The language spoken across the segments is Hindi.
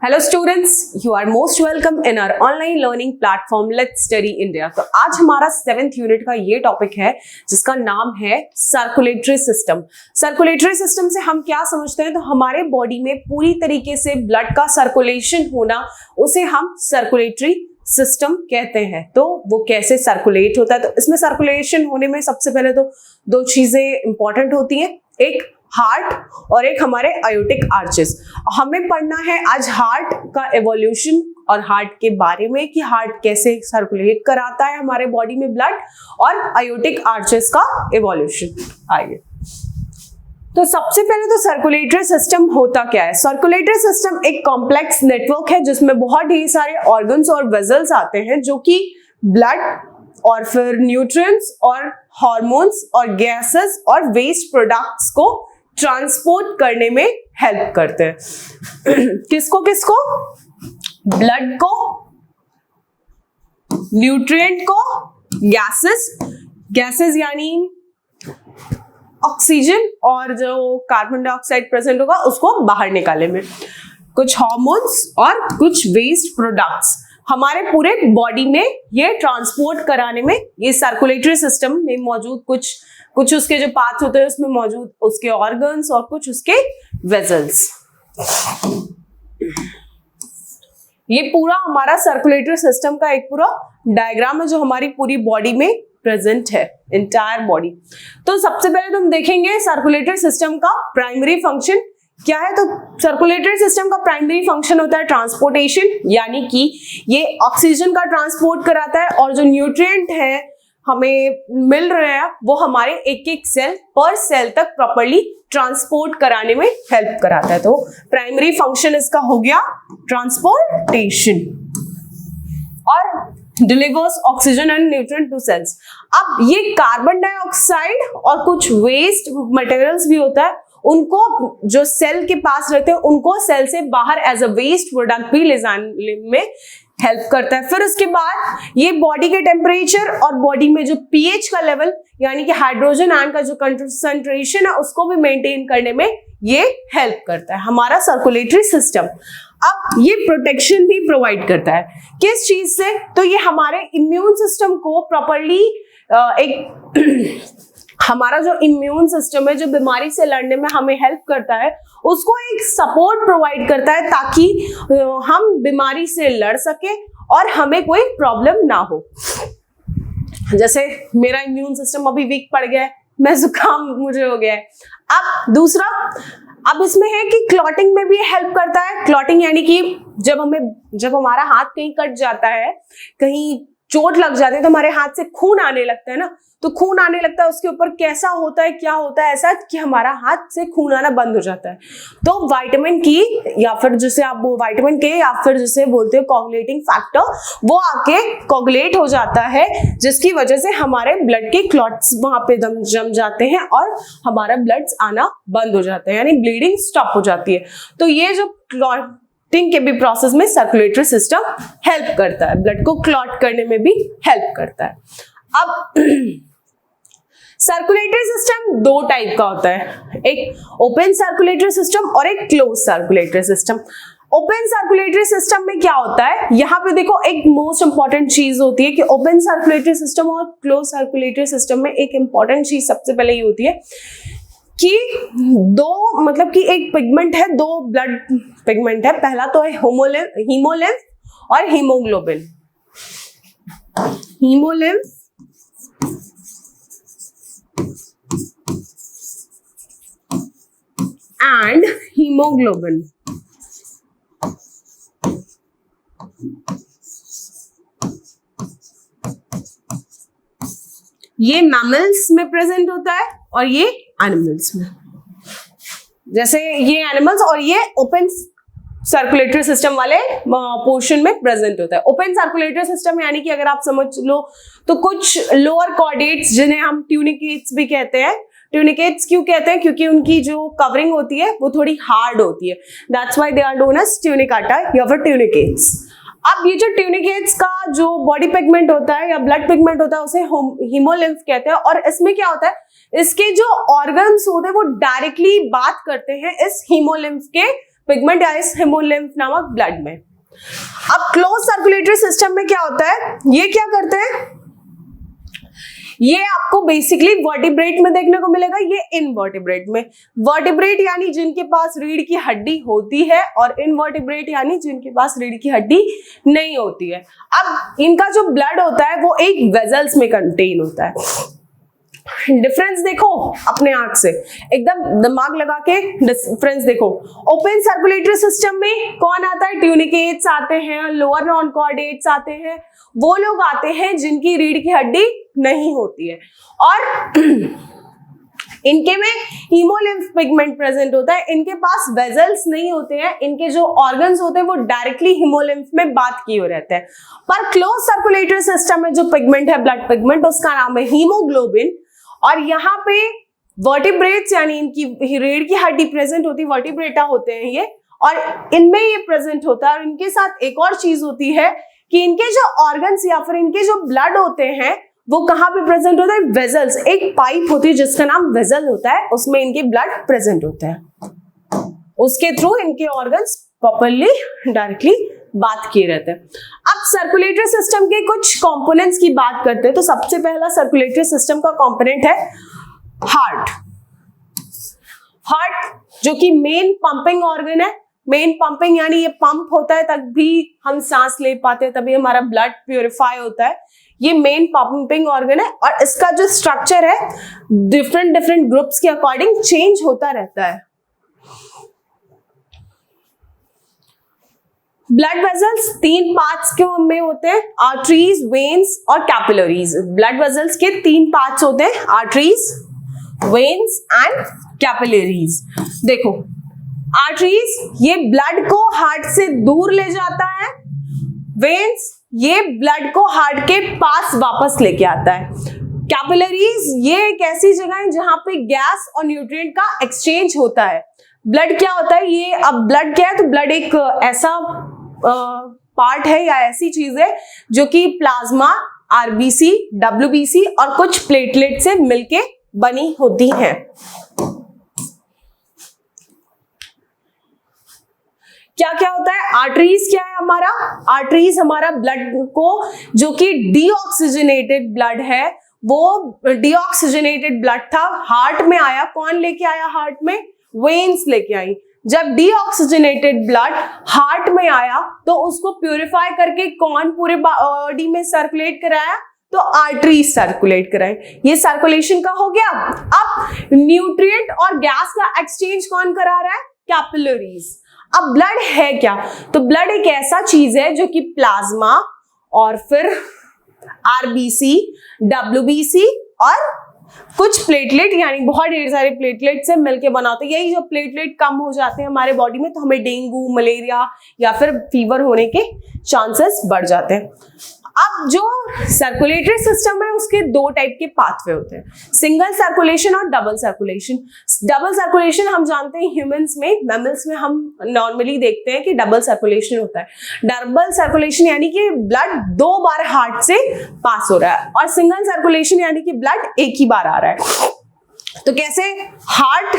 Hello students, you are most welcome in our online learning platform Let's Study India. तो आज हमारा 7th यूनिट का ये टॉपिक है जिसका नाम है सर्कुलेटरी सिस्टम। सर्कुलेटरी सिस्टम से हम क्या समझते हैं, तो हमारे बॉडी में पूरी तरीके से ब्लड का सर्कुलेशन होना, उसे हम सर्कुलेटरी सिस्टम कहते हैं। तो वो कैसे सर्कुलेट होता है, तो इसमें सर्कुलेशन होने में सबसे पहले तो दो चीजें इंपॉर्टेंट होती हैं, एक हार्ट और एक हमारे आयोटिक आर्चेस। हमें पढ़ना है आज हार्ट का एवोल्यूशन और हार्ट के बारे में कि हार्ट कैसे सर्कुलेट कराता है हमारे बॉडी में ब्लड, और आयोटिक आर्चेस का एवोल्यूशन। आइए, तो सबसे पहले तो सर्कुलेटरी सिस्टम होता क्या है। सर्कुलेटरी सिस्टम एक कॉम्प्लेक्स नेटवर्क है जिसमें बहुत ढेर सारे ऑर्गन्स और वेजल्स आते हैं जो कि ब्लड और फिर न्यूट्रिएंट्स और हार्मोन्स और गैसेस और वेस्ट प्रोडक्ट्स को ट्रांसपोर्ट करने में हेल्प करते हैं। किसको किसको? ब्लड को, न्यूट्रिएंट को, गैसेस यानी ऑक्सीजन और जो कार्बन डाइऑक्साइड प्रेजेंट होगा उसको बाहर निकालने में, कुछ हार्मोन्स और कुछ वेस्ट प्रोडक्ट्स हमारे पूरे बॉडी में ये ट्रांसपोर्ट कराने में, ये सर्कुलेटरी सिस्टम में मौजूद कुछ उसके जो पार्ट्स होते हैं उसमें मौजूद उसके ऑर्गन्स और कुछ उसके वेजल्स। ये पूरा हमारा सर्कुलेटरी सिस्टम का एक पूरा डायग्राम है जो हमारी पूरी बॉडी में प्रेजेंट है, इंटायर बॉडी। तो सबसे पहले तो हम देखेंगे सर्कुलेटरी सिस्टम का प्राइमरी फंक्शन क्या है। तो सर्कुलेटरी सिस्टम का प्राइमरी फंक्शन होता है ट्रांसपोर्टेशन, यानी कि ये ऑक्सीजन का ट्रांसपोर्ट कराता है और जो न्यूट्रिएंट है हमें मिल रहे हैं वो हमारे एक एक सेल पर सेल तक प्रॉपर्ली ट्रांसपोर्ट कराने में हेल्प कराता है। तो प्राइमरी फंक्शन इसका हो गया ट्रांसपोर्टेशन और delivers oxygen and nutrient to cells. अब ये कार्बन डाइऑक्साइड और कुछ वेस्ट मटेरियल्स भी होता है, उनको जो सेल के पास रहते हैं उनको सेल से बाहर एज अ वेस्ट प्रोडक्ट भी ले जाने में हेल्प करता है। फिर उसके बाद ये बॉडी के टेम्परेचर और बॉडी में जो पीएच का लेवल यानी कि हाइड्रोजन आयन का जो कंसंट्रेशन है उसको भी मेंटेन करने में ये हेल्प करता है हमारा सर्कुलेटरी सिस्टम। अब ये प्रोटेक्शन भी प्रोवाइड करता है किस चीज से, तो ये हमारे इम्यून सिस्टम को प्रॉपर्ली एक हमारा जो इम्यून सिस्टम है जो बीमारी से लड़ने में हमें हेल्प करता है उसको एक सपोर्ट प्रोवाइड करता है ताकि हम बीमारी से लड़ सके और हमें कोई प्रॉब्लम ना हो। जैसे मेरा इम्यून सिस्टम अभी वीक पड़ गया है, मैं जुकाम मुझे हो गया है। अब दूसरा, अब इसमें है कि क्लॉटिंग में भी हेल्प करता है। क्लॉटिंग यानी कि जब हमारा हाथ कहीं कट जाता है, कहीं चोट लग जाती है तो हमारे हाथ से खून आने लगता है ना, तो खून आने लगता है उसके ऊपर कैसा होता है, क्या होता है ऐसा कि हमारा हाथ से खून आना बंद हो जाता है। तो विटामिन की या फिर जिसे आप विटामिन के या फिर जिसे बोलते हो कोगुलेटिंग फैक्टर, वो आके कोगुलेट हो जाता है जिसकी वजह से हमारे ब्लड के क्लॉट्स वहां पे जम जाते हैं और हमारा ब्लड आना बंद हो जाता है, यानी ब्लीडिंग स्टॉप हो जाती है। तो ये जो क्लॉटिंग के भी प्रोसेस में सर्कुलेटरी सिस्टम हेल्प करता है, ब्लड को क्लॉट करने में भी हेल्प करता है। अब सर्कुलेटरी सिस्टम दो टाइप का होता है, एक ओपन सर्कुलेटरी सिस्टम और एक close circulatory system. Open circulatory system में क्या होता है, यहाँ पे देखो एक मोस्ट इंपॉर्टेंट चीज होती है कि ओपन सर्कुलेटरी सिस्टम और क्लोज सर्कुलेटरी सिस्टम में एक इंपॉर्टेंट चीज सबसे पहले ये होती है कि दो, मतलब कि एक पिगमेंट है, दो ब्लड पिगमेंट है। पहला तो है हीमोलिम्फ और हीमोग्लोबिन। Haemolymph and haemoglobin. ये मैमल्स में प्रेजेंट होता है और ये एनिमल्स में। जैसे ये एनिमल्स और ये ओपन सर्कुलेटरी सिस्टम वाले पोर्शन में प्रेजेंट होता है। ओपन सर्कुलेटरी सिस्टम यानी कि अगर आप समझ लो तो कुछ लोअर कॉर्डेट्स जिन्हें हम ट्यूनिकेट्स भी कहते हैं। ट्यूनिकेट्स क्यों कहते हैं, क्योंकि उनकी जो कवरिंग होती है वो थोड़ी हार्ड होती है, that's why they are known as tunicata या फिर ट्यूनिकेट्स। अब ये जो ट्यूनिकेट्स का जो बॉडी पिगमेंट होता है या ब्लड पिगमेंट होता है उसे हीमोलिम्फ कहते हैं, और इसमें क्या होता है, इसके जो ऑर्गन्स होते हैं वो डायरेक्टली बात करते हैं इस हीमोलिम्फ के पिगमेंट या इस हेमोलिम्फ नामक ब्लड में। अब क्लोज सर्कुलेटरी सिस्टम में क्या होता है, ये क्या करते हैं, ये आपको बेसिकली वर्टिब्रेट में देखने को मिलेगा, ये इनवर्टिब्रेट में। वर्टिब्रेट यानी जिनके पास रीढ़ की हड्डी होती है और इनवर्टिब्रेट यानी जिनके पास रीढ़ की हड्डी नहीं होती है। अब इनका जो ब्लड होता है वो एक वेजल्स में कंटेन होता है। डिफरेंस देखो अपने आंख से, एकदम दिमाग लगा के डिफरेंस देखो। ओपन सर्कुलेटरी सिस्टम में कौन आता है, ट्यूनिकेट्स आते हैं, लोअर नॉन कॉर्डेट्स आते हैं, वो लोग आते हैं जिनकी रीढ़ की हड्डी नहीं होती है, और इनके में हीमोलिम्फ पिगमेंट प्रेजेंट होता है। इनके पास वेजल्स नहीं होते हैं, इनके जो ऑर्गन्स होते हैं वो डायरेक्टली हीमोलिम्फ में बात किए हुए रहते हैं। पर क्लोज सर्कुलेटरी सिस्टम में जो पिगमेंट है, ब्लड पिगमेंट, उसका नाम है हीमोग्लोबिन। और यहाँ पे वर्टिब्रेट्स यानी इनकी रीढ़ की हड्डी प्रेजेंट होती है, वर्टिब्रेटा होते हैं ये, और इनमें ये प्रेजेंट होता है। और इनके साथ एक और चीज होती है कि इनके जो ऑर्गन्स या फिर इनके जो ब्लड होते हैं वो कहाँ पे प्रेजेंट होता है, वेजल्स, एक पाइप होती है जिसका नाम वेजल होता है, उसमें इनके ब्लड प्रेजेंट होते हैं, उसके थ्रू इनके ऑर्गन्स प्रॉपरली डायरेक्टली बात किए रहते हैं। अब सर्कुलेटरी सिस्टम के कुछ कंपोनेंट्स की बात करते हैं, तो सबसे पहला सर्कुलेटरी सिस्टम का कंपोनेंट है हार्ट। हार्ट जो कि मेन पंपिंग ऑर्गन है, मेन पंपिंग यानी ये पंप होता है तभी हम सांस ले पाते हैं, तभी हमारा ब्लड प्यूरिफाई होता है, ये मेन पंपिंग ऑर्गन है। और इसका जो स्ट्रक्चर है डिफरेंट डिफरेंट ग्रुप्स के अकॉर्डिंग चेंज होता रहता है। ब्लड वेजल्स 3 पार्ट्स के में होते हैं, आर्टरीज, वेन्स और कैपिलरीज। ब्लड वेजल्स के 3 पार्ट्स होते हैं, आर्टरीज, वेन्स एंड कैपिलरीज। देखो आर्टरीज ये ब्लड को हार्ट से दूर ले जाता है, वेन्स ये ब्लड को हार्ट के पास वापस लेके आता है, कैपिलरीज ये एक ऐसी जगह है जहां पे गैस और न्यूट्रिएंट का एक्सचेंज होता है। ब्लड क्या होता है, ये अब ब्लड क्या है, तो ब्लड एक ऐसा पार्ट है या ऐसी चीज है जो कि प्लाज्मा, आरबीसी, डब्ल्यूबीसी और कुछ प्लेटलेट से मिलके बनी होती है। क्या क्या होता है, आर्टरीज क्या है हमारा, आर्टरीज हमारा ब्लड को, जो कि डीऑक्सीजनेटेड ब्लड है, वो डीऑक्सीजनेटेड ब्लड था, हार्ट में आया, कौन लेके आया हार्ट में, वेन्स लेके आई। जब डीऑक्सीजनेटेड ब्लड हार्ट में आया तो उसको प्यूरिफाई करके कौन पूरे बॉडी में सर्कुलेट कराया, तो आर्टरी सर्कुलेट कराए। ये सर्कुलेशन का हो गया। अब न्यूट्रिएंट और गैस का एक्सचेंज कौन करा रहा है, कैपिलरीज। अब ब्लड है क्या, तो ब्लड एक ऐसा चीज है जो कि प्लाज्मा और फिर आरबीसी, डब्ल्यूबीसी और कुछ प्लेटलेट यानी बहुत ढेर सारे प्लेटलेट से मिलके बनाते हैं। यही जो प्लेटलेट कम हो जाते हैं हमारे बॉडी में तो हमें डेंगू, मलेरिया या फिर फीवर होने के चांसेस बढ़ जाते हैं। अब जो सर्कुलेटरी सिस्टम है उसके 2 टाइप के पाथवे होते हैं, सिंगल सर्कुलेशन और डबल सर्कुलेशन। डबल सर्कुलेशन हम जानते हैं ह्यूमंस में, मैमल्स में हम नॉर्मली देखते हैं कि डबल सर्कुलेशन होता है। डबल सर्कुलेशन यानी कि ब्लड 2 बार हार्ट से पास हो रहा है, और सिंगल सर्कुलेशन यानी कि ब्लड एक ही बार आ रहा है। तो कैसे, हार्ट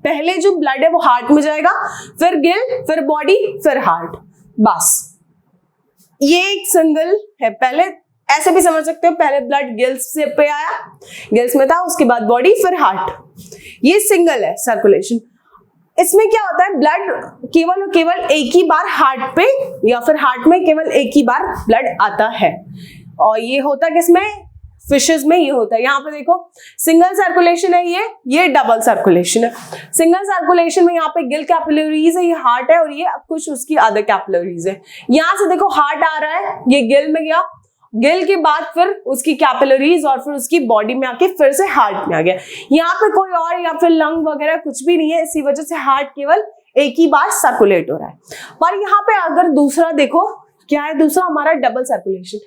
पहले जो ब्लड है वो हार्ट में जाएगा, फिर गिल, फिर बॉडी, फिर हार्ट, बस ये एक सिंगल है। पहले ऐसे भी समझ सकते हो, पहले ब्लड गिल्स से पे आया, गिल्स में था, उसके बाद बॉडी, फिर हार्ट, ये सिंगल है सर्कुलेशन। इसमें क्या होता है, ब्लड केवल और केवल एक ही बार हार्ट पे या फिर हार्ट में केवल एक ही बार ब्लड आता है, और ये होता किसमें, फिशेस में ये होता है। यहाँ पे देखो सिंगल सर्कुलेशन है, ये डबल सर्कुलेशन है। सिंगल सर्कुलेशन में यहाँ पे गिल कैपिलरीज है, ये हार्ट है, और ये कुछ उसकी अदर कैपिलरीज है। यहाँ से देखो हार्ट आ रहा है, ये गिल में गया, गिल के बाद फिर उसकी कैपिलरीज और फिर उसकी बॉडी में आके फिर से हार्ट में आ गया। यहाँ पे कोई और या फिर लंग वगैरह कुछ भी नहीं है, इसी वजह से हार्ट केवल एक ही बार सर्कुलेट हो रहा है। पर यहाँ पे अगर दूसरा देखो क्या है, दूसरा हमारा डबल सर्कुलेशन,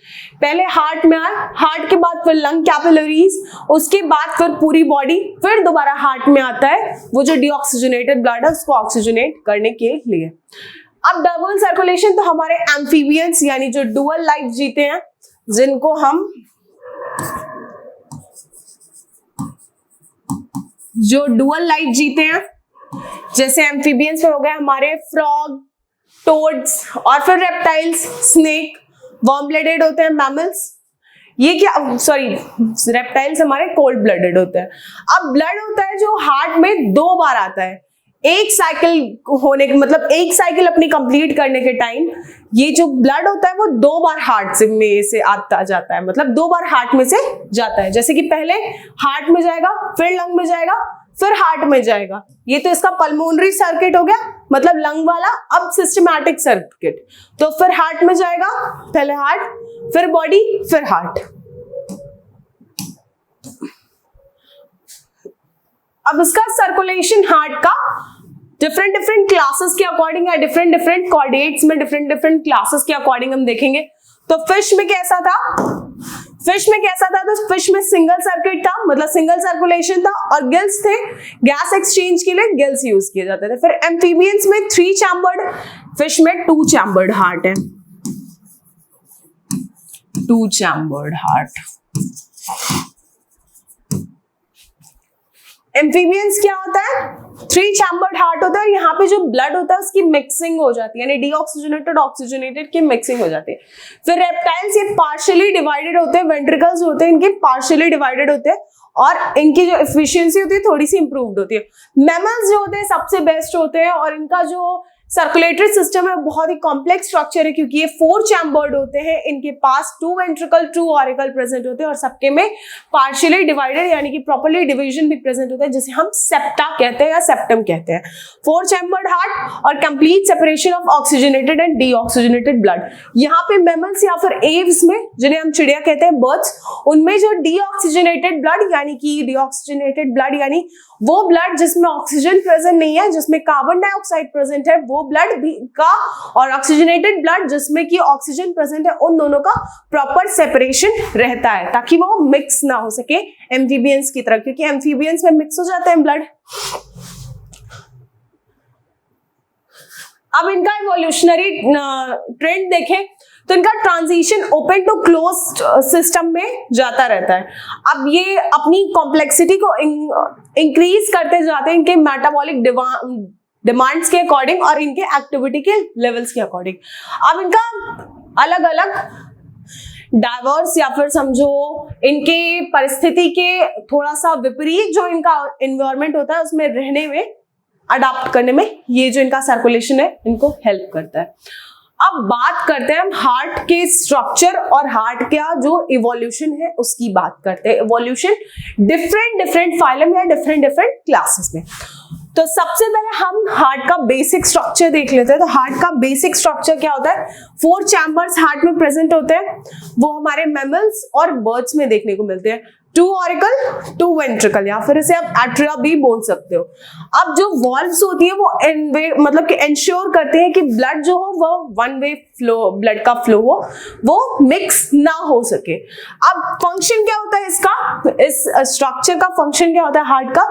पहले हार्ट में आया, हार्ट के बाद फिर लंग कैपिलरीज, उसके बाद फिर पूरी बॉडी, फिर दोबारा हार्ट में आता है वो जो डीऑक्सीजनेटेड ब्लड है उसको ऑक्सीजनेट करने के लिए। अब डबल सर्कुलेशन तो हमारे एम्फीबियंस यानी जो डुअल लाइफ जीते हैं, जिनको हम जो डुअल लाइफ जीते हैं जैसे एम्फीबियंस में हो गए हमारे फ्रॉग, टोड्स, और फिर रेप्टाइल्स, स्नेक, वार्म ब्लडेड होते हैं मैमल्स। ये क्या, सॉरी, रेप्टाइल्स हमारे कोल्ड ब्लडेड होते हैं। अब ब्लड होता है जो हार्ट में 2 बार आता है, एक साइकिल होने के मतलब एक साइकिल अपनी कंप्लीट करने के टाइम ये जो ब्लड होता है वो 2 बार हार्ट से में से आता जाता है, मतलब 2 बार हार्ट में से जाता है। जैसे कि पहले हार्ट में जाएगा, फिर लंग में जाएगा, फिर हार्ट में जाएगा। ये तो इसका पल्मोनरी सर्किट हो गया, मतलब लंग वाला। अब सिस्टमैटिक सर्किट, तो फिर हार्ट में जाएगा, पहले हार्ट, फिर बॉडी, फिर हार्ट। अब इसका सर्कुलेशन हार्ट का डिफरेंट डिफरेंट क्लासेस के अकॉर्डिंग है, डिफरेंट डिफरेंट कोऑर्डिनेट्स में डिफरेंट डिफरेंट क्लासेस के अकॉर्डिंग हम देखेंगे। तो फिश में कैसा था, फिश में कैसा था, तो फिश में सिंगल सर्किट था, मतलब सिंगल सर्कुलेशन था, और गिल्स थे, गैस एक्सचेंज के लिए गिल्स यूज किए जाते थे। फिर एम्फीबियंस में 3 चैम्बर्ड, फिश में 2 चैम्बर्ड हार्ट है, 2 चैम्बर्ड हार्ट। एम्फीबियंस क्या होता है, 3 चैम्बर्ड हार्ट होता है, और यहाँ पे जो ब्लड होता है उसकी मिक्सिंग हो जाती है, यानी डीऑक्सीजनेटेड ऑक्सीजनेटेड की मिक्सिंग हो जाती है। फिर रेप्टाइल्स ये पार्शियली डिवाइडेड होते हैं, वेंट्रिकल्स होते हैं इनके पार्शियली डिवाइडेड होते हैं, और इनकी जो एफिशिएंसी होती है थोड़ी सी इंप्रूव्ड होती है। मैमल्स जो होते हैं सबसे बेस्ट होते हैं, और इनका जो सर्कुलेटरी सिस्टम है बहुत ही कॉम्प्लेक्स स्ट्रक्चर है, क्योंकि ये 4 चैम्बर्ड होते हैं, इनके पास 2 वेंट्रिकल 2 ऑरिकल प्रेजेंट होते हैं, और सबके में पार्शियली डिवाइडेड यानी कि प्रॉपर्ली डिवीजन भी प्रेजेंट होता है, जिसे हम सेप्टा कहते हैं या सेप्टम कहते हैं। 4 चैम्बर्ड हार्ट और complete separation of oxygenated and deoxygenated blood. यहाँ पे मैमल्स या फिर एव्स में, जिन्हें हम चिड़िया कहते हैं, बर्ड्स, उनमें जो डीऑक्सीजनेटेड ब्लड यानी कि डीऑक्सीजनेटेड ब्लड यानी वो ब्लड जिसमें ऑक्सीजन प्रेजेंट नहीं है, जिसमें कार्बन डाइऑक्साइड प्रेजेंट है, वो ब्लड भी का, और ऑक्सीजनेटेड ब्लड जिसमें कि ऑक्सीजन प्रेजेंट है, उन दोनों का प्रॉपर सेपरेशन रहता है, ताकि वो मिक्स ना हो सके एम्फीबियंस की तरह, क्योंकि एम्फीबियंस में मिक्स हो जाते हैं ब्लड। अब इनका इवोल्यूशनरी ट्रेंड देखें तो इनका transition open to closed system में जाता रहता है। अब ये अपनी कॉम्प्लेक्सिटी को इंक्रीज करते जाते हैं इनके मेटाबॉलिक डिमांड्स के अकॉर्डिंग और इनके एक्टिविटी के लेवल्स के अकॉर्डिंग। अब इनका अलग अलग डाइवर्स या फिर समझो इनके परिस्थिति के थोड़ा सा विपरीत जो इनका एनवायरनमेंट होता है उसमें रहने में, अडॉप्ट करने में ये जो इनका सर्कुलेशन है इनको हेल्प करता है। अब बात करते हैं हम हार्ट के स्ट्रक्चर और हार्ट का जो इवोल्यूशन है उसकी बात करते हैं। इवोल्यूशन डिफरेंट फाइलम या डिफरेंट क्लासेस में। तो सबसे पहले हम हार्ट का बेसिक स्ट्रक्चर देख लेते हैं। तो हार्ट का बेसिक स्ट्रक्चर क्या होता है, 4 चैम्बर्स हार्ट में प्रेजेंट होते हैं, वो हमारे मैमल्स और बर्ड्स में देखने को मिलते हैं। 2 ऑरिकल 2 वेंट्रिकल, या फिर इसे आप एट्रिया भी बोल सकते हो। अब जो वॉल्व्स होती है वो मतलब कि इंश्योर करते हैं कि ब्लड जो हो वो 1 वे फ्लो, ब्लड का फ्लो हो, वो मिक्स ना हो सके। अब फंक्शन क्या होता है इसका, इस स्ट्रक्चर का फंक्शन क्या होता है हार्ट का,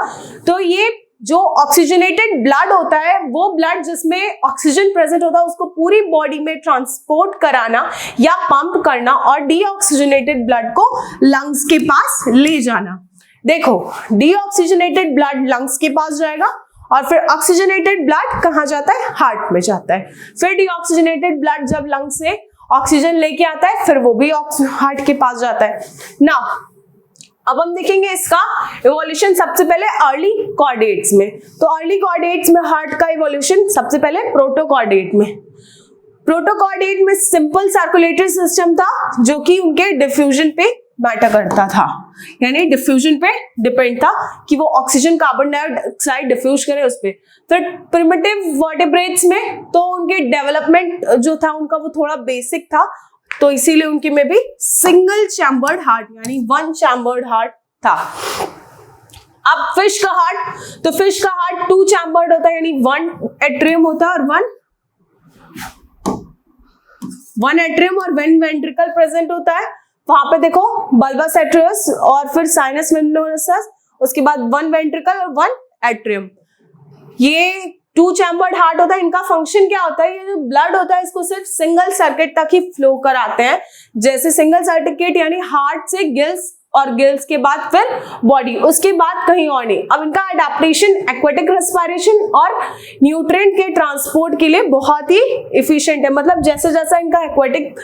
तो ये जो ऑक्सीजनेटेड ब्लड होता है वो ब्लड जिसमें ऑक्सीजन प्रेजेंट होता है उसको पूरी बॉडी में ट्रांसपोर्ट कराना या पंप करना और डीऑक्सीजनेटेड ब्लड को लंग्स के पास ले जाना। देखो डीऑक्सीजनेटेड ब्लड लंग्स के पास जाएगा और फिर ऑक्सीजनेटेड ब्लड कहाँ जाता है, हार्ट में जाता है। फिर डीऑक्सीजनेटेड ब्लड जब लंग्स से ऑक्सीजन लेके आता है फिर वो भी हार्ट के पास जाता है ना। अब हम देखेंगे इसका इवोल्यूशन सबसे पहले अर्ली कॉर्डेट्स में। तो अर्ली कॉर्डेट्स में हार्ट का इवोल्यूशन सबसे पहले प्रोटोकॉर्डेट में। प्रोटोकॉर्डेट में सिंपल सर्कुलेटरी सिस्टम था जो कि उनके डिफ्यूजन पे मैटर करता था, यानी डिफ्यूजन पे डिपेंड था कि वो ऑक्सीजन कार्बन डाइऑक्साइड डिफ्यूज करे उस पे। फिर प्रिमिटिव वर्टेब्रेट्स में तो उनके डेवलपमेंट जो था उनका वो थोड़ा बेसिक था, तो इसीलिए उनके में भी सिंगल चैम्बर्ड हार्ट यानी 1 चैम्बर्ड हार्ट था। अब फिश का हार्ट, तो फिश का हार्ट 2 चैम्बर्ड होता है यानी 1 एट्रियम होता है और 1 एट्रियम और 1 वेंट्रिकल प्रेजेंट होता है। वहां पे देखो बल्बस एट्रियस और फिर साइनस वेनोसस, उसके बाद 1 वेंट्रिकल और 1 एट्रियम। ये 2 चैम्बर्ड हार्ट होता है। इनका फंक्शन क्या होता है, ये जो ब्लड होता है इसको सिर्फ सिंगल सर्किट तक ही फ्लो कराते हैं। जैसे सिंगल सर्किट यानी हार्ट से गिल्स और गिल्स के बाद फिर बॉडी, उसके बाद कहीं और नहीं। अब इनका अडेप्टेशन एक्वेटिक रेस्पिरेशन और न्यूट्रिएंट के ट्रांसपोर्ट के लिए बहुत ही इफिशिएंट है। मतलब जैसे जैसा इनका एक्वेटिक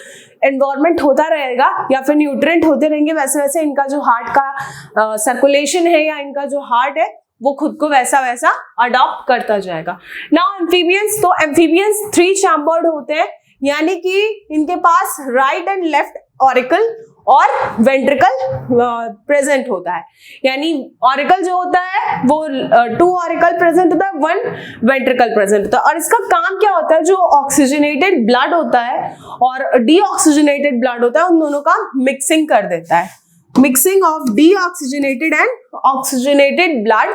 एनवायरनमेंट होता रहेगा या फिर न्यूट्रिएंट होते रहेंगे, वैसे वैसे इनका जो हार्ट का सर्कुलेशन है या इनका जो हार्ट है वो खुद को वैसा वैसा अडॉप्ट करता जाएगा। नाउ एम्फीबियंस, तो एम्फीबियंस 3 चैम्बर्ड होते हैं, यानी कि इनके पास राइट एंड लेफ्ट ऑरिकल और वेंट्रिकल प्रेजेंट होता है। यानी ऑरिकल जो होता है वो 2 ऑरिकल प्रेजेंट होता है, 1 वेंट्रिकल प्रेजेंट होता है। और इसका काम क्या होता है, जो ऑक्सीजनेटेड ब्लड होता है और डीऑक्सीजनेटेड ब्लड होता है, उन दोनों का मिक्सिंग कर देता है, mixing of deoxygenated and oxygenated blood.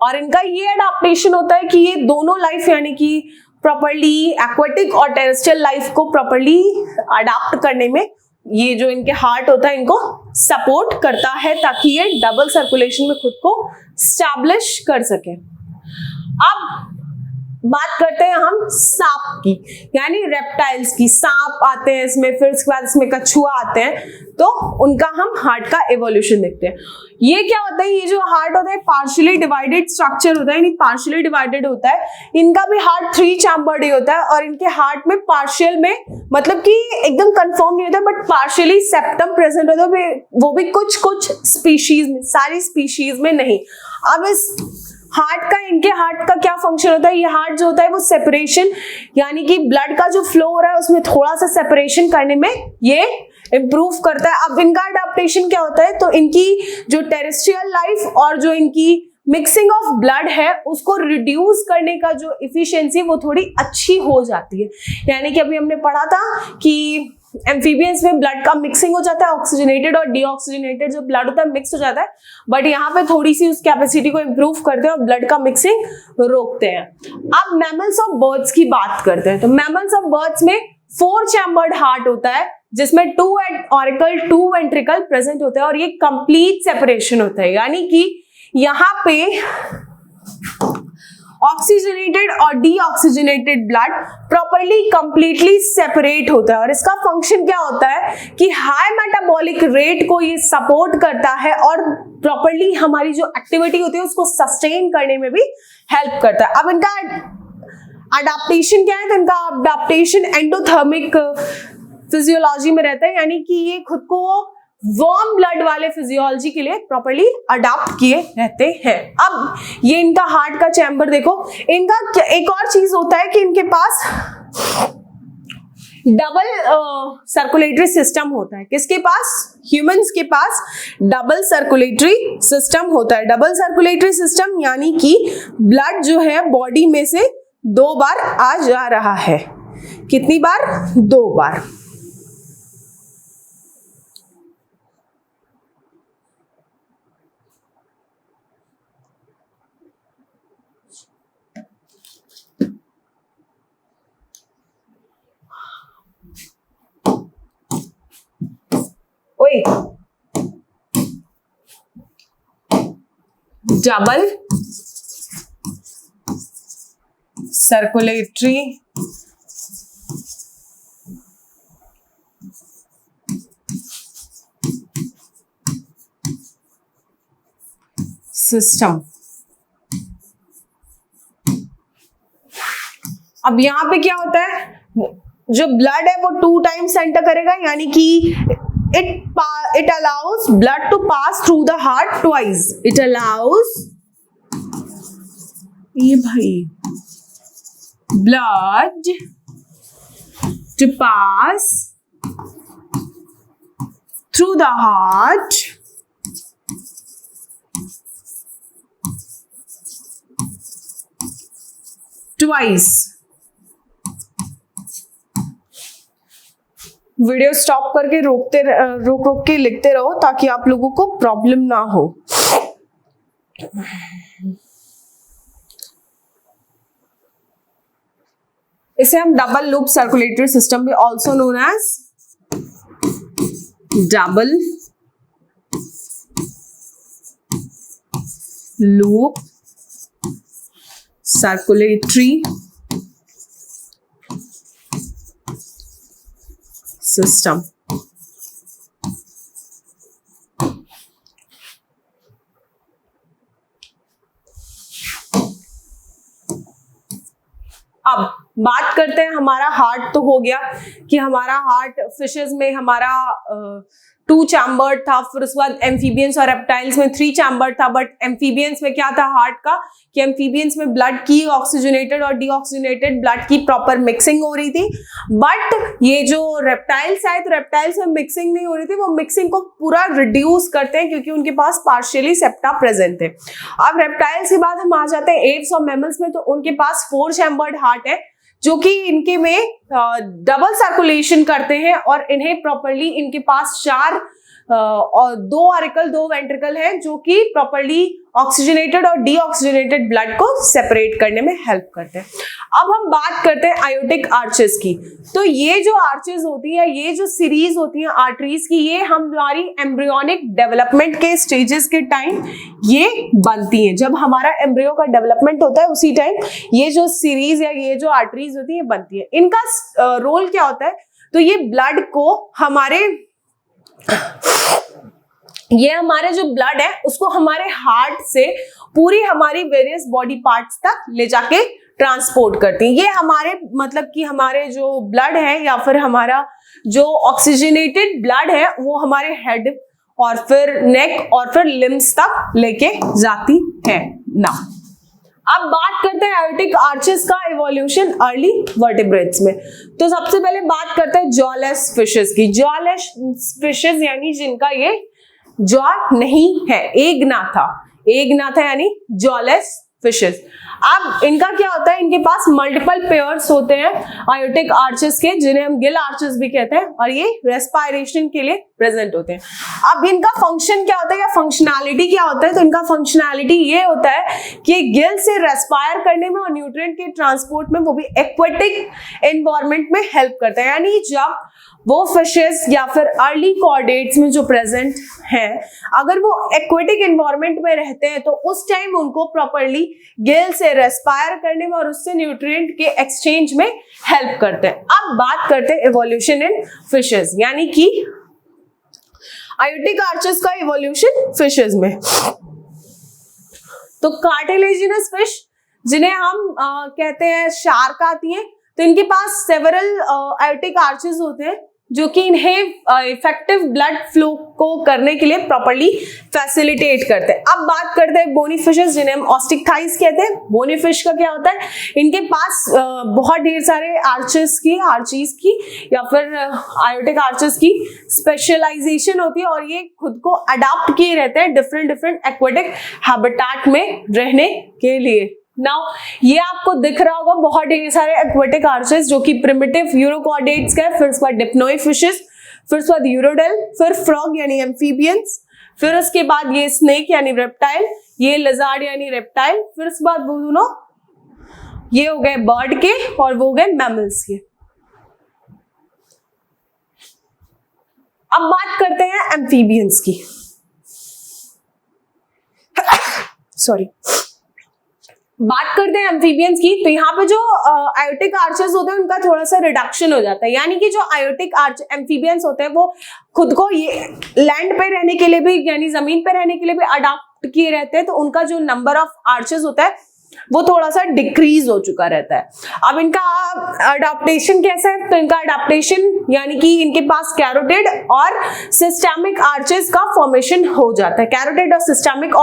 और इनका ये अडेप्टेशन होता है कि ये दोनों लाइफ यानी कि प्रॉपर्ली एक्वेटिक और टेरेस्ट्रियल लाइफ को प्रॉपर्ली अडाप्ट करने में ये जो इनके हार्ट होता है इनको सपोर्ट करता है, ताकि ये डबल सर्कुलेशन में खुद को स्टैब्लिश कर सके। अब बात करते हैं हम सांप की, यानी रेप्टाइल्स की। सांप आते हैं इसमें, फिर उसके बाद इसमें कछुआ आते हैं, तो उनका हम हार्ट का एवोल्यूशन देखते हैं। ये क्या होता है, ये जो हार्ट होता है पार्शियली डिवाइडेड स्ट्रक्चर होता है, यानी पार्शियली डिवाइडेड होता है। इनका भी हार्ट 3 चैम्बर्ड ही होता है और इनके हार्ट में पार्शियल में मतलब कि एकदम कंफर्म नहीं होता, बट पार्शियली सेप्टम प्रेजेंट होता है, वो भी कुछ कुछ स्पीशीज में, सारी स्पीशीज में नहीं। अब इस हार्ट का, इनके हार्ट का क्या फंक्शन होता है, ये हार्ट जो होता है वो सेपरेशन, यानी कि ब्लड का जो फ्लो हो रहा है उसमें थोड़ा सा सेपरेशन करने में ये इंप्रूव करता है। अब इनका अडेप्टेशन क्या होता है, तो इनकी जो टेरेस्ट्रियल लाइफ और जो इनकी मिक्सिंग ऑफ ब्लड है उसको रिड्यूस करने का जो इफिशियंसी वो थोड़ी अच्छी हो जाती है। यानी कि अभी हमने पढ़ा था कि एम्फीबियंस में ब्लड का मिक्सिंग हो जाता है, ऑक्सीजनेटेड और डीऑक्सीजनेटेड जो ब्लड होता है मिक्स हो जाता है, बट यहाँ पे थोड़ी सी उस कैपेसिटी को इंप्रूव करते हैं और ब्लड का मिक्सिंग रोकते हैं। अब मैमल्स ऑफ बर्ड्स की बात करते हैं, तो मैमल्स ऑफ बर्ड्स में 4 चैम्बर्ड हार्ट होता है, जिसमें 2 ऑरिकल 2 वेंट्रिकल प्रेजेंट होते हैं और ये कंप्लीट सेपरेशन होता है, यानी कि यहाँ पे ऑक्सीजनेटेड और deoxygenated blood properly completely separate होता है। और इसका फंक्शन क्या होता है कि हाई मेटाबॉलिक रेट को ये सपोर्ट करता है और प्रॉपर्ली हमारी जो एक्टिविटी होती है उसको सस्टेन करने में भी हेल्प करता है। अब इनका अडेप्टेशन क्या है, तो इनका अडेप्टेशन एंडोथर्मिक फिजियोलॉजी में रहता है, यानी कि ये खुद को वार्म ब्लड वाले फिजियोलॉजी के लिए प्रॉपर्ली अडॉप्ट किए रहते हैं। अब ये इनका हार्ट का चैम्बर देखो, इनका एक और चीज होता है कि इनके पास डबल सर्कुलेटरी सिस्टम होता है। किसके पास, ह्यूमंस के पास डबल सर्कुलेटरी सिस्टम होता है। डबल सर्कुलेटरी सिस्टम यानी कि ब्लड जो है बॉडी में से 2 बार आ जा रहा है। कितनी बार, 2 बार। Double circulatory system. अब यहां पे क्या होता है, जो ब्लड है वो 2 टाइम्स एंटर करेगा, यानी कि it allows blood to pass through the heart twice. It allows ये भाई blood to pass through the heart twice. Video stop करके रोक रोक के लिखते रहो ताकि आप लोगों को प्रॉब्लम ना हो। इसे हम डबल लूप सर्कुलेटरी सिस्टम भी also known as double loop circulatory system. हमारा हार्ट तो हो गया कि हमारा हार्ट फिशेस में हमारा 2 चैम्बर्ड था, फिर उसके बाद एम्फीबियंस और रेप्टाइल्स में 3 चैम्बर्ड था। बट एम्फीबियंस में क्या था हार्ट का कि एम्फीबियंस में ब्लड की ऑक्सीजनेटेड और डीऑक्सीजनेटेड ब्लड की प्रॉपर मिक्सिंग हो रही थी। बट ये जो रेप्टाइल्स आए तो रेप्टाइल्स में मिक्सिंग नहीं हो रही थी, वो मिक्सिंग को पूरा रिड्यूस करते हैं क्योंकि उनके पास पार्शियली सेप्टा प्रेजेंट थे। अब रेप्टाइल्स के बाद हम आ जाते हैं एव्स और मैमल्स में, तो उनके पास 4 चैम्बर्ड हार्ट है जो कि इनके में डबल सर्कुलेशन करते हैं और इन्हें प्रॉपरली इनके पास 4 और 2 ऑरिकल 2 वेंट्रिकल हैं जो कि प्रॉपरली ऑक्सीजनेटेड और डीऑक्सीजनेटेड ब्लड को सेपरेट करने में हेल्प करते हैं। अब हम बात करते हैं आयोटिक आर्चेस की। तो ये जो आर्चेस होती है, ये जो सीरीज होती है आर्टरीज की, ये हमारी एम्ब्रियोनिक डेवलपमेंट के स्टेजेस के टाइम ये बनती हैं। जब हमारा एम्ब्रियो का डेवलपमेंट होता है उसी टाइम ये जो सीरीज या ये जो आर्टरीज होती है बनती है। इनका रोल क्या होता है, तो ये ब्लड को हमारे जो ब्लड है उसको हमारे हार्ट से पूरी हमारी वेरियस बॉडी पार्ट्स तक ले जाके ट्रांसपोर्ट करती है। ये हमारे मतलब कि हमारे जो ब्लड है या फिर हमारा जो ऑक्सीजनेटेड ब्लड है वो हमारे हेड और फिर नेक और फिर लिम्स तक लेके जाती है ना। अब बात करते हैं आयोटिक आर्चेस का इवोल्यूशन अर्ली वर्टिब्रेट्स में। तो सबसे पहले बात करते हैं जॉलेस फिशेस की। जॉलेस फिशेस यानी जिनका ये जॉ नहीं है, एग ना था यानी जॉलेस फिशेस। अब इनका क्या होता है, इनके पास मल्टीपल पेयर्स होते हैं आयोटिक आर्चेस के, जिन्हें हम गिल आर्चेस भी कहते हैं, और ये रेस्पायरेशन के लिए प्रेजेंट होते हैं। अब इनका फंक्शन क्या होता है या फंक्शनैलिटी क्या होता है, तो इनका फंक्शनैलिटी ये होता है कि गिल से रेस्पायर करने में और न्यूट्रिएंट के ट्रांसपोर्ट में, वो भी एक्वेटिक एनवायरनमेंट में हेल्प करता है। यानी जब वो फिशेस या फिर अर्ली कॉर्डेट्स में जो प्रेजेंट हैं, अगर वो एक्वेटिक एनवायरनमेंट में रहते हैं तो उस टाइम उनको प्रॉपरली गिल से रेस्पायर करने में और उससे न्यूट्रिएंट के एक्सचेंज में हेल्प करते हैं। अब बात करते हैं इवोल्यूशन इन फिशेस, यानी कि आयोटिक आर्चेस का इवोल्यूशन फिशेस में। तो कार्टिलेजिनस फिश जिन्हें हम कहते हैं शार्क आती है, तो इनके पास सेवरल आयोटिक आर्चेस होते हैं जो कि इन्हें इफेक्टिव ब्लड फ्लो को करने के लिए प्रॉपर्ली फैसिलिटेट करते हैं। अब बात करते हैं बोनी फिशेस जिन्हें हम ऑस्टिकथाइस कहते हैं। बोनी फिश का क्या होता है, इनके पास बहुत ढेर सारे आर्चीज की या फिर आयोटिक आर्चेस की स्पेशलाइजेशन होती है और ये खुद को अडाप्ट किए रहते हैं डिफरेंट एक्वेटिक हैबिटेट में रहने के लिए। नाउ ये आपको दिख रहा होगा बहुत ढेर सारे एक्वेटिक आर्चेस जो कि प्रिमिटिव यूरोकॉर्डेट्स का है, फिर उसके बाद डिप्नोई फिशेस, फिर उसके बाद यूरोडेल, फिर फ्रॉग यानी एम्फीबियंस, फिर उसके बाद ये स्नेक यानी रेप्टाइल, ये लिजार्ड यानी रेप्टाइल, फिर उसके बाद वो दोनों ये हो गए बर्ड के और वो हो गए मैमल्स के। अब बात करते हैं एम्फीबियंस की। सॉरी, बात करते हैं एम्फीबियंस की। तो यहाँ पे जो आयोटिक आर्चेस होते हैं उनका थोड़ा सा रिडक्शन हो जाता है, यानी कि जो आयोटिक एम्फीबियंस होते हैं वो खुद को ये लैंड पे रहने के लिए भी यानी जमीन पे रहने के लिए भी अडाप्ट किए रहते हैं, तो उनका जो नंबर ऑफ आर्चेस होता है वो थोड़ा सा डिक्रीज हो चुका रहता है। अब इनका अडाप्टेशन कैसा है, तो इनका अडाप्टेशन यानी कि इनके पास कैरोटिड और सिस्टेमिक आर्चेस का फॉर्मेशन हो जाता है। कैरोटिड और सिस्टेमिक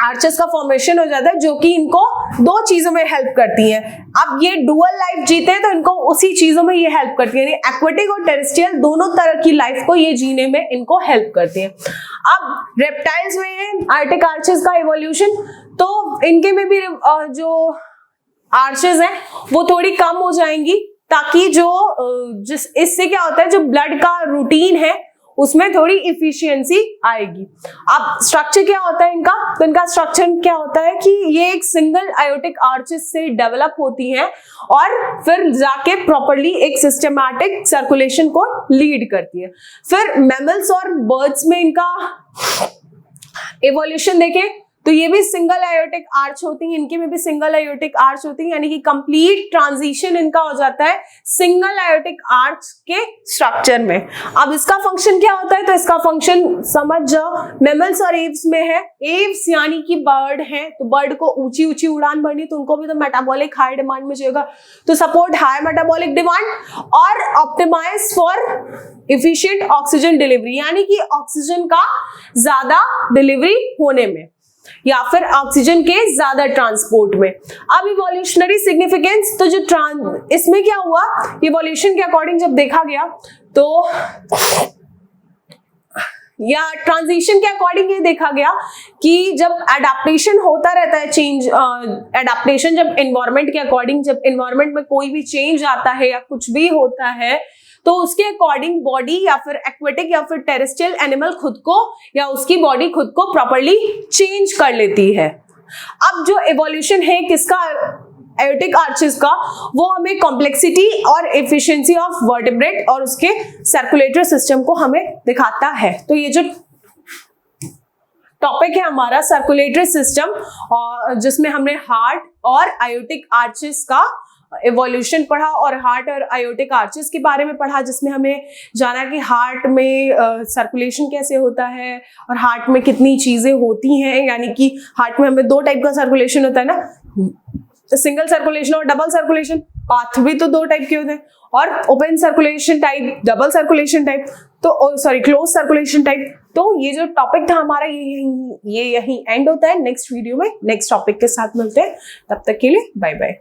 आर्चेस का फॉर्मेशन हो जाता है जो कि इनको 2 चीजों में हेल्प करती हैं। अब ये डुअल लाइफ जीते हैं तो इनको उसी चीजों में ये हेल्प करती है, यानी एक्वेटिक और टेरेस्ट्रियल दोनों तरह की लाइफ को ये जीने में इनको हेल्प करती है। अब रेप्टाइल्स में है आयोटिक आर्चेस का इवोल्यूशन, तो इनके में भी जो आर्चेस हैं वो थोड़ी कम हो जाएंगी ताकि इससे क्या होता है, जो ब्लड का रूटीन है उसमें थोड़ी इफिशियंसी आएगी। अब स्ट्रक्चर क्या होता है इनका, तो इनका स्ट्रक्चर क्या होता है कि ये एक सिंगल आयोटिक आर्चेस से डेवलप होती हैं और फिर जाके प्रॉपर्ली एक सिस्टमैटिक सर्कुलेशन को लीड करती है। फिर मैमल्स और बर्ड्स में इनका इवोल्यूशन देखें तो ये भी सिंगल आयोटिक आर्च होती है, इनके में भी सिंगल आयोटिक आर्च होती है, यानी कि कंप्लीट ट्रांजिशन इनका हो जाता है सिंगल आयोटिक आर्च के स्ट्रक्चर में। अब इसका फंक्शन क्या होता है, तो इसका फंक्शन समझ जाओ, मैमल्स और एव्स में है। एव्स यानी कि बर्ड है, तो बर्ड को ऊंची ऊंची उड़ान भरनी, तो उनको भी तो मेटाबॉलिक हाई डिमांड में चाहिए, तो सपोर्ट हाई मेटाबॉलिक डिमांड और optimize for efficient oxygen delivery, यानी कि ऑक्सीजन का ज्यादा डिलीवरी होने में या फिर ऑक्सीजन के ज्यादा ट्रांसपोर्ट में। अब इवोल्यूशनरी सिग्निफिकेंस, तो जो इसमें क्या हुआ, इवोल्यूशन के अकॉर्डिंग जब देखा गया तो या ट्रांजिशन के अकॉर्डिंग ये देखा गया कि जब एडाप्टेशन होता रहता है, चेंज एडाप्टेशन जब एनवायरनमेंट के अकॉर्डिंग, जब एनवायरनमेंट में कोई भी चेंज आता है या कुछ भी होता है तो उसके अकॉर्डिंग बॉडी या फिर एक्वेटिक या फिर टेरेस्ट्रियल एनिमल खुद को या उसकी बॉडी खुद को प्रॉपर्ली चेंज कर लेती है। अब जो एवोल्यूशन है किसका, एयोटिक आर्चेस का, वो हमें कॉम्प्लेक्सिटी और एफिशिएंसी ऑफ वर्टिब्रेट और उसके सर्कुलेटरी सिस्टम को हमें दिखाता है। तो ये जो टॉपिक है हमारा सर्कुलेटरी सिस्टम, और जिसमें हमने हार्ट और आयोटिक आर्चेस का एवोल्यूशन पढ़ा और हार्ट और आयोटिक आर्चेस के बारे में पढ़ा, जिसमें हमें जाना कि हार्ट में सर्कुलेशन कैसे होता है और हार्ट में कितनी चीजें होती हैं, यानी कि हार्ट में हमें दो टाइप का सर्कुलेशन होता है ना, सिंगल सर्कुलेशन और डबल सर्कुलेशन। पाथ भी तो दो टाइप के होते हैं, और open circulation type, double circulation type, तो सॉरी क्लोज सर्कुलेशन टाइप। तो ये जो टॉपिक था हमारा ये यही एंड होता है। नेक्स्ट वीडियो में नेक्स्ट टॉपिक के साथ मिलते हैं, तब तक के लिए बाय बाय।